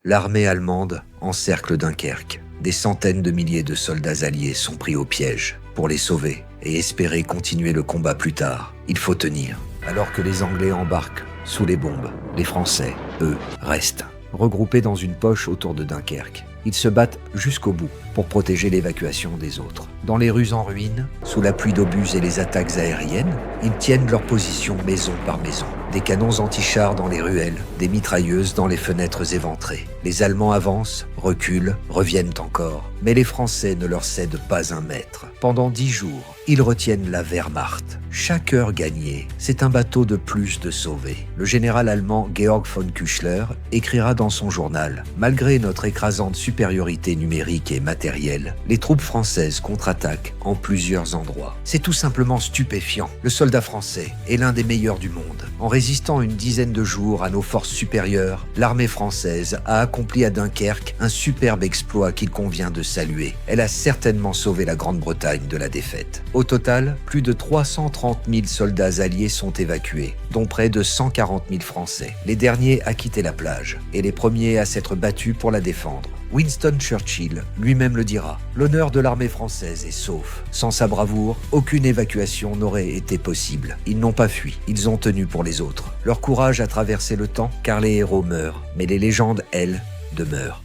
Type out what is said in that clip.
L'armée allemande encercle Dunkerque. Des centaines de milliers de soldats alliés sont pris au piège. Pour les sauver et espérer continuer le combat plus tard, il faut tenir. Alors que les Anglais embarquent sous les bombes, les Français, eux, restent. Regroupés dans une poche autour de Dunkerque, ils se battent jusqu'au bout pour protéger l'évacuation des autres. Dans les rues en ruine, sous la pluie d'obus et les attaques aériennes, ils tiennent leur position maison par maison. Des canons anti-chars dans les ruelles, des mitrailleuses dans les fenêtres éventrées. Les Allemands avancent, reculent, reviennent encore. Mais les Français ne leur cèdent pas un mètre. Pendant 10 jours, ils retiennent la Wehrmacht. Chaque heure gagnée, c'est un bateau de plus de sauvé. Le général allemand Georg von Küchler écrira dans son journal « Malgré notre écrasante supériorité numérique et matérielle, les troupes françaises contre-attaquent en plusieurs endroits. C'est tout simplement stupéfiant. Le soldat français est l'un des meilleurs du monde. En résistant une dizaine de jours à nos forces supérieures, l'armée française a accompli à Dunkerque un superbe exploit qu'il convient de saluer. Elle a certainement sauvé la Grande-Bretagne de la défaite. Au total, plus de 330 000 soldats alliés sont évacués, dont près de 140 000 Français. Les derniers à quitter la plage et les premiers à s'être battus pour la défendre. Winston Churchill lui-même le dira, l'honneur de l'armée française est sauf. Sans sa bravoure, aucune évacuation n'aurait été possible. Ils n'ont pas fui, ils ont tenu pour les autres. Leur courage a traversé le temps, car les héros meurent, mais les légendes, elles, demeurent.